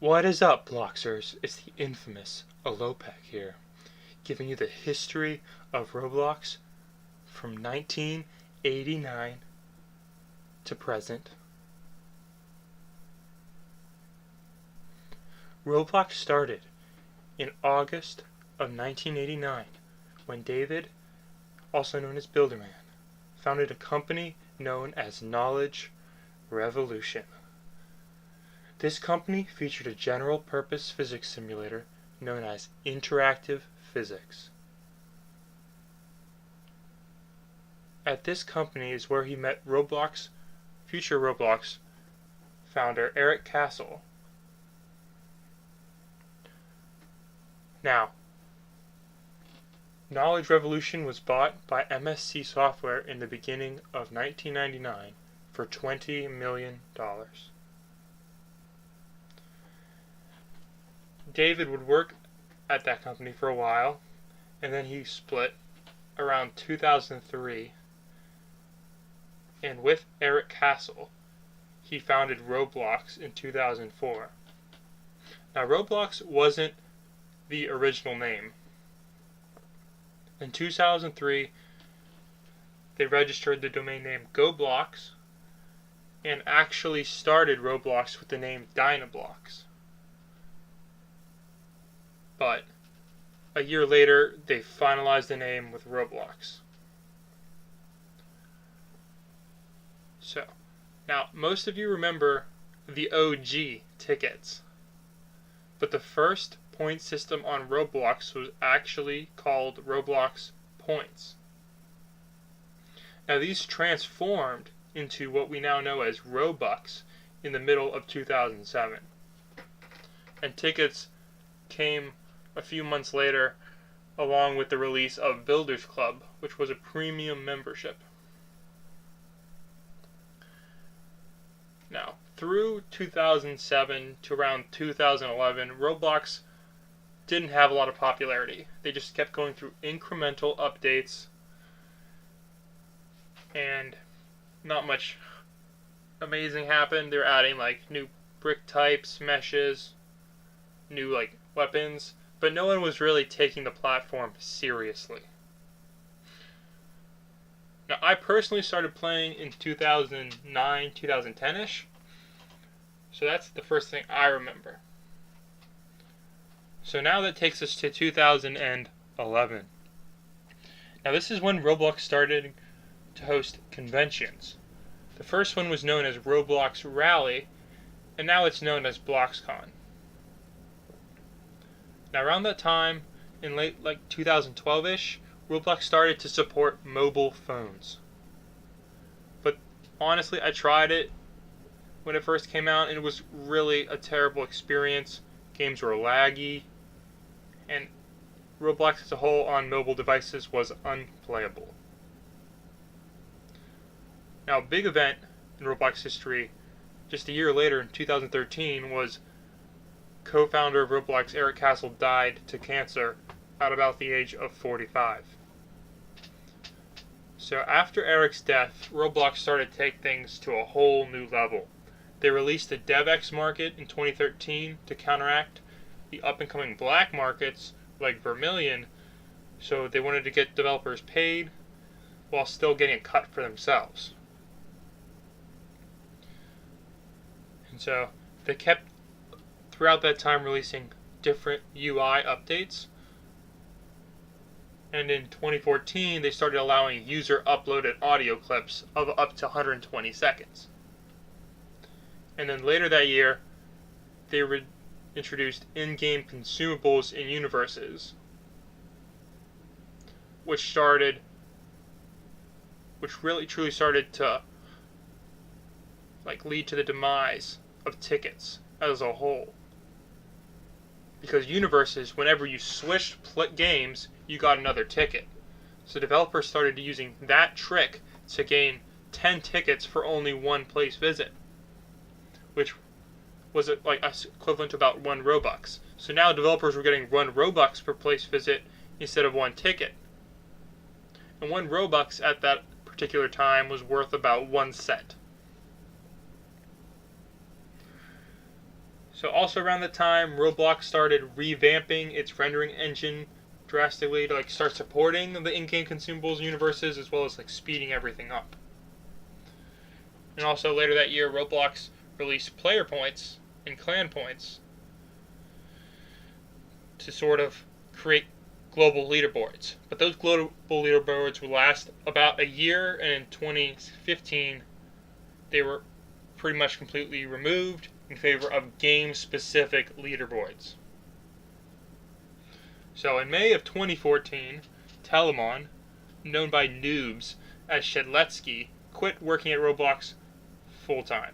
What is up, bloxxers? It's the infamous alopek here, giving you the history of Roblox from 1989 to present. Roblox started in August of 1989 when David, also known as Builderman, founded a company known as Knowledge Revolution. This company featured a general-purpose physics simulator known as Interactive Physics. At this company is where he met future Roblox founder Erik Cassel. Now, Knowledge Revolution was bought by MSC Software in the beginning of 1999 for $20 million. David would work at that company for a while, and then he split around 2003, and with Erik Cassel, he founded Roblox in 2004. Now, Roblox wasn't the original name. In 2003, they registered the domain name GoBlocks and actually started Roblox with the name Dynablocks. But a year later, they finalized the name with Roblox. So, now most of you remember the OG tickets, but the first point system on Roblox was actually called Roblox Points. Now these transformed into what we now know as Robux in the middle of 2007. And tickets came a few months later along with the release of Builders Club, which was a premium membership. Now, through 2007 to around 2011, Roblox didn't have a lot of popularity. They just kept going through incremental updates and not much amazing happened. They're adding new brick types, meshes, new weapons, but no one was really taking the platform seriously. Now, I personally started playing in 2009, 2010-ish, so that's the first thing I remember. So now that takes us to 2011. Now this is when Roblox started to host conventions. The first one was known as Roblox Rally, and now it's known as BloxCon. Now around that time, in late 2012-ish, Roblox started to support mobile phones. But honestly, I tried it when it first came out, and it was really a terrible experience. Games were laggy, and Roblox as a whole on mobile devices was unplayable. Now, a big event in Roblox history, just a year later in 2013, was co-founder of Roblox, Erik Cassel, died to cancer at about the age of 45. So after Erik's death, Roblox started to take things to a whole new level. They released the DevX market in 2013 to counteract the up-and-coming black markets like Vermilion, so they wanted to get developers paid while still getting a cut for themselves. And so they kept, throughout that time, releasing different UI updates. And in 2014, they started allowing user-uploaded audio clips of up to 120 seconds. And then later that year, they introduced in-game consumables in universes, which really truly started to lead to the demise of tickets as a whole. Because universes, whenever you switched games, you got another ticket. So developers started using that trick to gain 10 tickets for only one place visit, which was equivalent to about 1 Robux. So now developers were getting 1 Robux per place visit instead of 1 ticket. And 1 Robux at that particular time was worth about 1 cent. So also around the time, Roblox started revamping its rendering engine drastically to start supporting the in-game consumables universes, as well as speeding everything up. And also later that year, Roblox released player points and clan points to sort of create global leaderboards. But those global leaderboards would last about a year, and in 2015 they were pretty much completely removed in favor of game-specific leaderboards. So in May of 2014, Telemon, known by noobs as Shedletsky, quit working at Roblox full-time.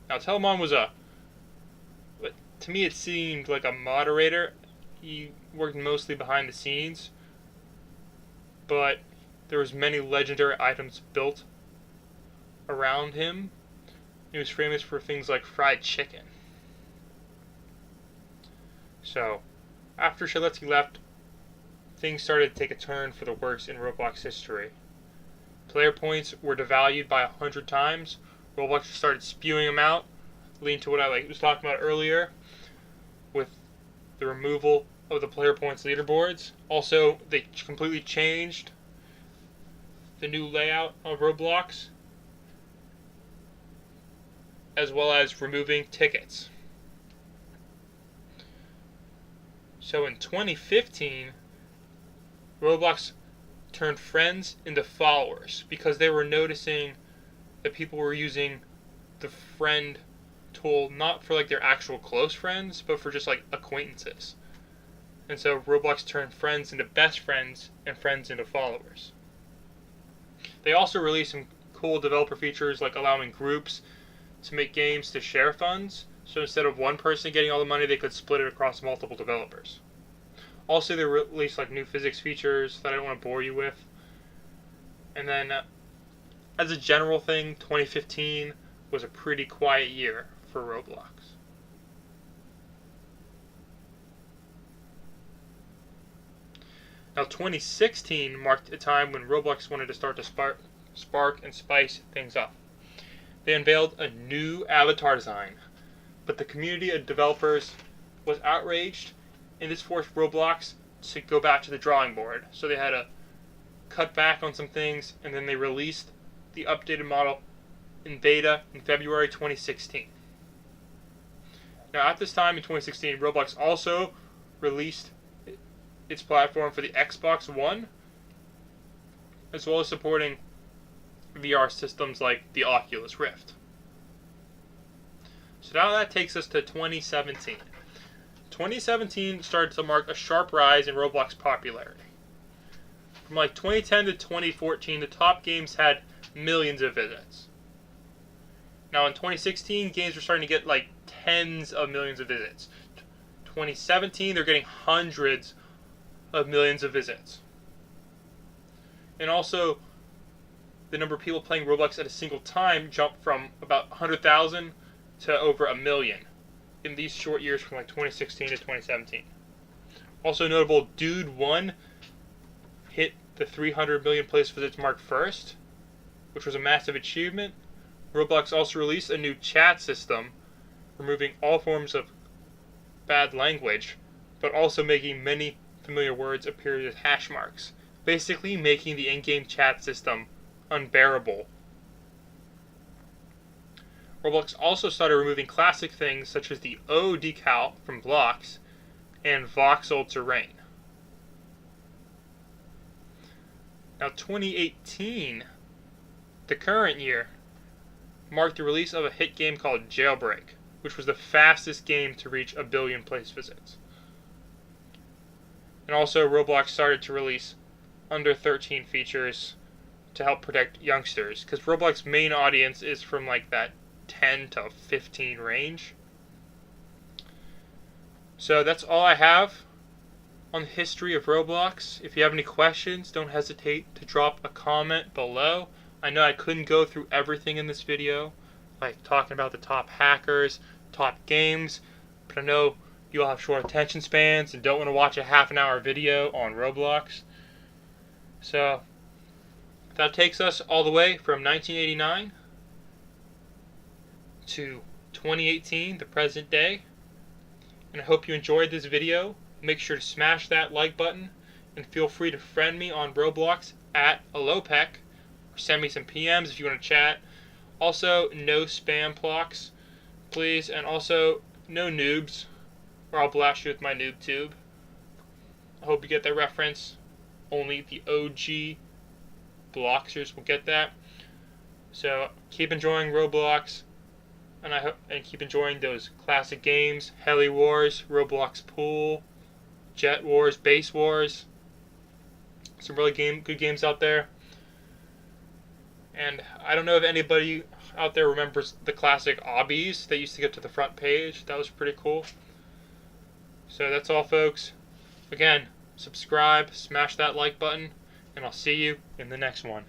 Now Telemon was to me it seemed like a moderator. He worked mostly behind the scenes, but there was many legendary items built around him. He was famous for things like fried chicken. So, after Shedletsky left, things started to take a turn for the worse in Roblox history. Player points were devalued by 100 times. Roblox started spewing them out, leading to what I was talking about earlier, with the removal of the player points leaderboards. Also, they completely changed the new layout of Roblox, as well as removing tickets. So in 2015, Roblox turned friends into followers because they were noticing that people were using the friend tool not for their actual close friends, but for just acquaintances. And so Roblox turned friends into best friends and friends into followers. They also released some cool developer features like allowing groups to make games to share funds. So instead of one person getting all the money, they could split it across multiple developers. Also, they released new physics features that I don't want to bore you with. And then, as a general thing, 2015 was a pretty quiet year for Roblox. Now, 2016 marked a time when Roblox wanted to start to spark and spice things up. They unveiled a new avatar design, but the community of developers was outraged, and this forced Roblox to go back to the drawing board. So they had to cut back on some things, and then they released the updated model in beta in February 2016. Now, at this time in 2016, Roblox also released its platform for the Xbox One, as well as supporting VR systems like the Oculus Rift. So now that takes us to 2017. 2017 started to mark a sharp rise in Roblox popularity. From 2010 to 2014, the top games had millions of visits. Now in 2016, games were starting to get tens of millions of visits. 2017, they're getting hundreds of millions of visits. And also, the number of people playing Roblox at a single time jumped from about 100,000 to over 1 million in these short years from 2016 to 2017. Also notable, Dude 1 hit the 300 million place visits mark first, which was a massive achievement. Roblox also released a new chat system, removing all forms of bad language, but also making many familiar words appear as hash marks, basically making the in-game chat system unbearable. Roblox also started removing classic things such as the O decal from blocks and voxel terrain. Now 2018, the current year, marked the release of a hit game called Jailbreak, which was the fastest game to reach 1 billion place visits. And also Roblox started to release under 13 features to help protect youngsters, because Roblox's main audience is from that 10 to 15 range. So that's all I have on the history of Roblox. If you have any questions, don't hesitate to drop a comment below. I know I couldn't go through everything in this video, talking about the top hackers, top games, but I know you all have short attention spans and don't want to watch a half-an-hour video on Roblox. So that takes us all the way from 1989 to 2018, the present day. and I hope you enjoyed this video. Make sure to smash that like button, and feel free to friend me on Roblox at alopek, or send me some PMs if you want to chat. Also, no spam blocks, please, and also no noobs, or I'll blast you with my noob tube. I hope you get that reference. Only the OG bloxxers will get that. So keep enjoying Roblox, and keep enjoying those classic games: Heli Wars, Roblox Pool, Jet Wars, Base Wars. Some really good games out there. And I don't know if anybody out there remembers the classic obbies that used to get to the front page. That was pretty cool. So that's all, folks. Again, subscribe, smash that like button, and I'll see you in the next one.